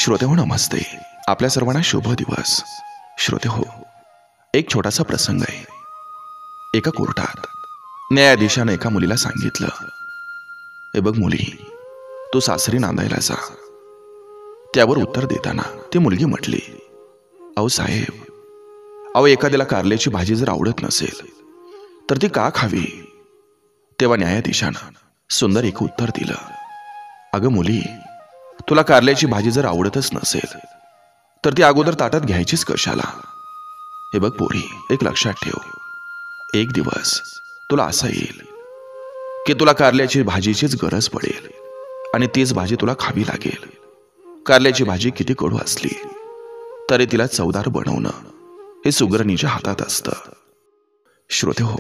श्रोते हो नमस्ते. आपल्या सर्वांना शुभ दिवस. श्रोते हो, एक छोटासा प्रसंग आहे. एका कोर्टात न्यायाधीशाने एका मुलीला सांगितलं, हे बघ मुली, तू सासरी नांदायला जा. त्यावर उत्तर देताना ती मुलगी म्हटली, अहो साहेब, अहो एखाद्याला कारल्याची भाजी जर आवडत नसेल तर ती का खावी? तेव्हा न्यायाधीशानं सुंदर एक उत्तर दिलं, अगं मुली, तुला कारल्याची भाजी जर आवडतच नसेल तर ती अगोदर ताटात घ्यायचीच कशाला? हे बघ पोरी, एक लक्षात ठेव, एक दिवस तुला असा येईल की तुला कारल्याची भाजीचीच गरज पडेल आणि तीच भाजी तुला खावी लागेल. कारल्याची भाजी किती कडू असली तरी तिला चवदार बनवणं हे सुगरणीच्या हातात असतं. श्रोते हो,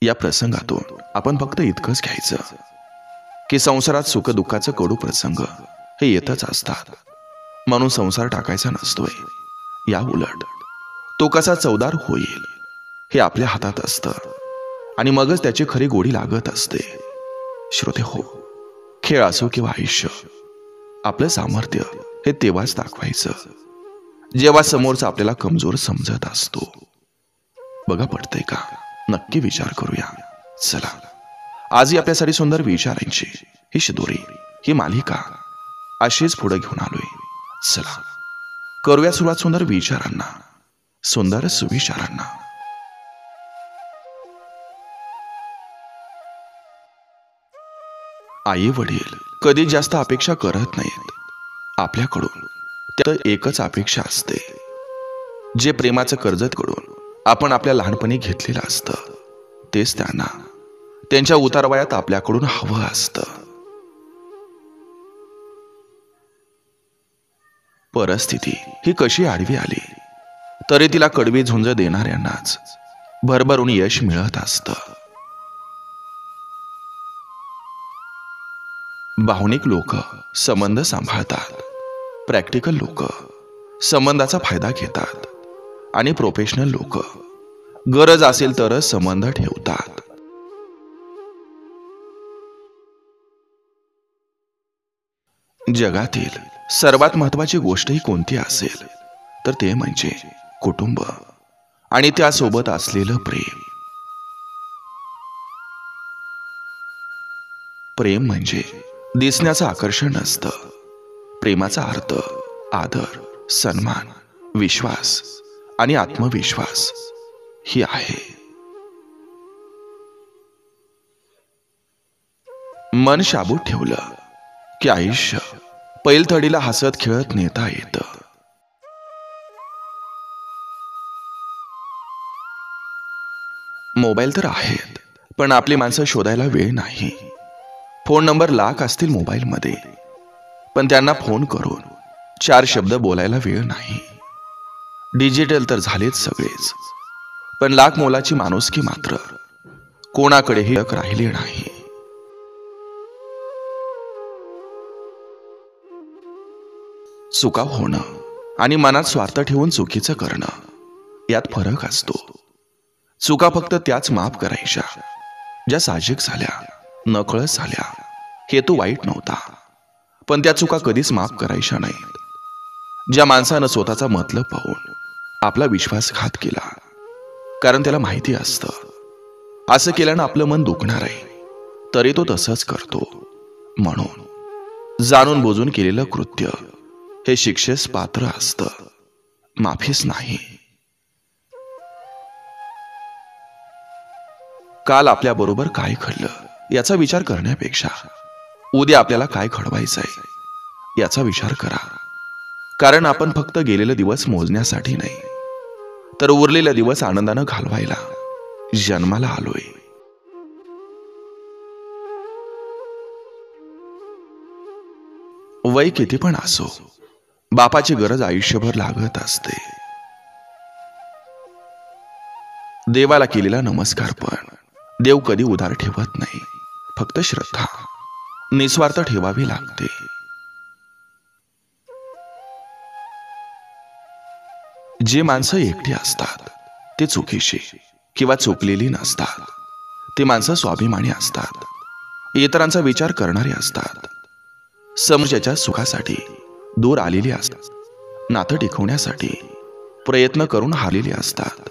या प्रसंगातून आपण फक्त इतकंच घ्यायचं की संसारात सुख दुःखाचं कडू प्रसंग हे येतच असतात, म्हणून संसार टाकायचा नसतोय. या उलट तो कसा चवदार होईल हे आपल्या हातात असतं आणि मगच त्याची खरी गोडी लागत असते. श्रोते हो, खेळ असो किंवा आयुष्य, आपलं सामर्थ्य हे तेव्हाच दाखवायचं जेव्हा समोरचा आपल्याला कमजोर समजत असतो. बघा पटतंय का? नक्की विचार करूया. चला, आजही आपल्यासाठी सुंदर विचारांची ही शिदोरी, ही मालिका अशीच पुढे घेऊन आलोय. चला करूया सुरुवात सुंदर विचारांना, सुंदर सुविचारांना. आई वडील कधी जास्त अपेक्षा करत नाहीत आपल्याकडून. त्यात एकच अपेक्षा असते, जे प्रेमाचं कर्जत कडून आपण आपल्या लहानपणी घेतलेलं असतं तेच त्यांना त्यांच्या उतारवयात आपल्याकडून हवं असतं. परिस्थिती ही कशी आडवी आली तरी तिला कडवी झुंज देणाऱ्यांनाच भरभरून यश मिळत असतं. भावनिक लोक संबंध सांभाळतात, प्रॅक्टिकल लोक संबंधाचा फायदा घेतात आणि प्रोफेशनल लोक गरज असेल तरच संबंध ठेवतात. जगातील सर्वात महत्वाची गोष्ट ही कोणती असेल तर ते म्हणजे कुटुंब आणि त्यासोबत असलेलं प्रेम. प्रेम म्हणजे दिसण्याचं आकर्षण नसतं. प्रेमाचा अर्थ आदर, सन्मान, विश्वास आणि आत्मविश्वास ही आहे. मन शाबूत ठेवलं की आयुष्य पैलथडीला हसत खेळत नेता येतं. मोबाईल तर आहेत, पण आपली माणसं शोधायला वेळ नाही. फोन नंबर लाख असतील मोबाईलमध्ये, पण त्यांना फोन करून 4 शब्द बोलायला वेळ नाही. डिजिटल तर झालेच सगळेच, पण लाख मोलाची माणुसकी मात्र कोणाकडेही राहिली नाही. चुका होणं आणि मनात स्वार्थ ठेवून चुकीचं करणं यात फरक असतो. चुका फक्त त्याच माफ करायच्या ज्या साहजिक झाल्या, नकळत झाल्या. हेतू वाईट नव्हता, पण त्या चुका कधीच माफ करायच्या नाहीत ज्या माणसानं स्वतःचा मतलब पाहून आपला विश्वासघात केला. कारण त्याला माहिती असतं असं केल्यानं आपलं मन दुखणार आहे, तरी तो तसंच करतो. म्हणून जाणून बुजून केलेलं कृत्य हे शिक्षेस पात्र असतं, माफीच नाही. काल आपल्या बरोबर काय घडलं याचा विचार करण्यापेक्षा उद्या आपल्याला काय घडवायचंय याचा विचार करा. कारण आपण फक्त गेलेले दिवस मोजण्यासाठी नाही, तर उरलेले दिवस आनंदानं घालवायला जन्माला आलोय. वय किती पण असो, बापाची गरज आयुष्यभर लागत असते. देवाला केलेला नमस्कार पण देव कधी उधार ठेवत नाही. फक्त श्रद्धा निस्वार्थ ठेवावी लागते. जे माणसं एकटी असतात ते चुकीची किंवा चुकलेली नसतात. ते माणसं स्वाभिमानी असतात, इतरांचा विचार करणारे असतात. समोरच्याच्या सुखासाठी दूर आलेली असतात, नातं टिकवण्यासाठी प्रयत्न करून हारलेली असतात,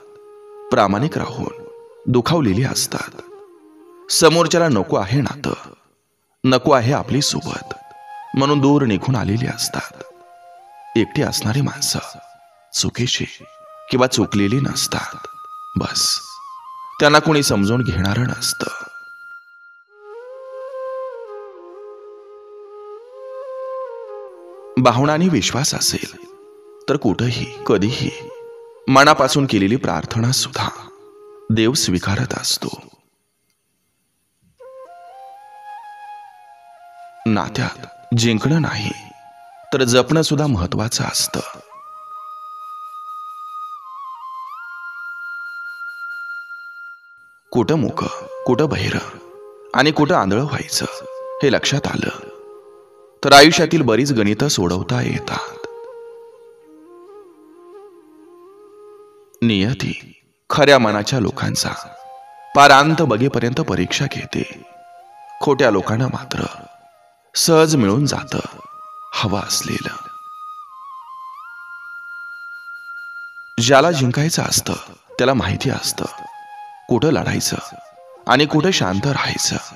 प्रामाणिक राहून दुखावलेली असतात. समोरच्याला नको आहे नातं, नको आहे आपली सोबत, म्हणून दूर निघून आलेली असतात. एकटी असणारी माणसं चुकीची किंवा चुकलेली नसतात. बस त्यांना कोणी समजून घेणारं नसतं. भावना आणि विश्वास असेल तर कुठंही कधीही मनापासून केलेली प्रार्थना सुद्धा देव स्वीकारत असतो. नात्यात जिंकणं नाही तर जपणं सुद्धा महत्वाचं असतं. कुठं मुक, कुठं बहिर आणि कुठं आंधळं व्हायचं हे लक्षात आलं तर आयुष्यातील बरीच गणितं सोडवता येतात. नियती खऱ्या मनाच्या लोकांचा पारांत बघेपर्यंत परीक्षा घेते. खोट्या लोकांना मात्र सहज मिळून जातं हवं असलेलं. ज्याला जिंकायचं असतं त्याला माहिती असतं कुठं लढायचं आणि कुठं शांत राहायचं.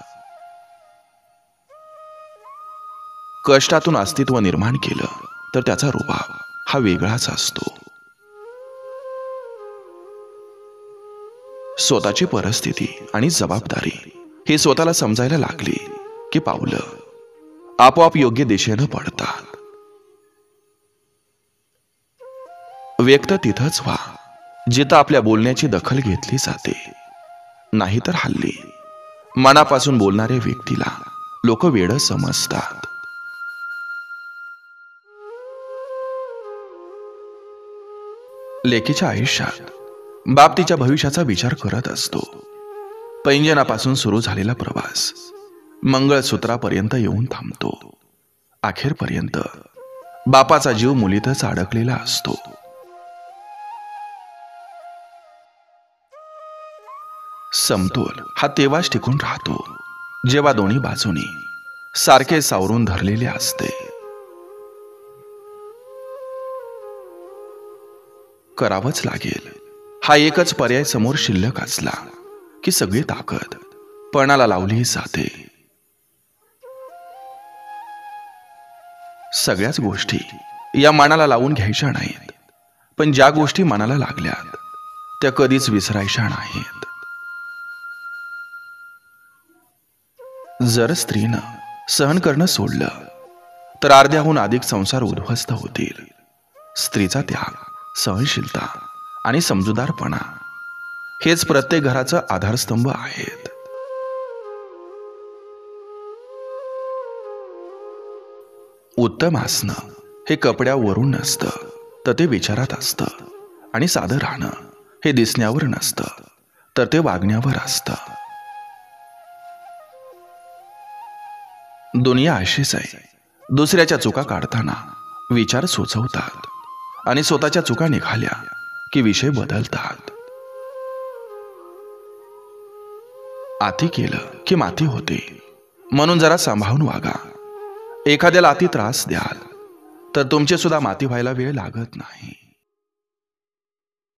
कष्टातून अस्तित्व निर्माण केलं तर त्याचा रुबाब हा वेगळाच असतो. स्वतःची परिस्थिती आणि जबाबदारी हे स्वतःला समजायला लागली की पावलं आपोआप योग्य दिशेनं पडतात. व्यक्त तिथंच व्हा जिथं आपल्या बोलण्याची दखल घेतली जाते. नाहीतर हल्ली मनापासून बोलणाऱ्या व्यक्तीला लोक वेडं समजतात. लेकीच्या आयुष्यात बाप तिच्या भविष्याचा विचार करत असतो. पैंजनापासून सुरू झालेला प्रवास मंगळसूत्रापर्यंत येऊन थांबतो. अखेरपर्यंत बापाचा जीव मुलीतच अडकलेला असतो. समतोल हा तेव्हाच टिकून राहतो जेव्हा दोन्ही बाजूनी सारखे सावरून धरलेले असते. करावंच लागेल हा एकच पर्याय समोर शिल्लक असला की सगळी ताकद पणाला लावली जाते. सगळ्याच गोष्टी या मनाला लावून घ्यायच्या नाहीत, पण ज्या गोष्टी मनाला लागल्यात त्या कधीच विसरायच्या नाहीत. जर स्त्रीनं सहन करणं सोडलं तर अर्ध्याहून अधिक संसार उद्ध्वस्त होतील. स्त्रीचा त्याग, सहनशीलता आणि समजूतदारपणा हेच प्रत्येक घराचं आधारस्तंभ आहेत. उत्तम असणं हे कपड्यावरून नसतं तर ते विचारात असतं, आणि साधं राहणं हे दिसण्यावर नसतं तर ते वागण्यावर असतं. दुनिया अशीच आहे, दुसऱ्याच्या चुका काढताना विचार सुचवतात आणि स्वतःच्या चुका निघाल्या की विषय बदलतात. आती केलं की माती होते, म्हणून जरा सांभाळून वागा. एखाद्याला अति त्रास द्याल तर तुमचे सुद्धा माती व्हायला वेळ लागत नाही.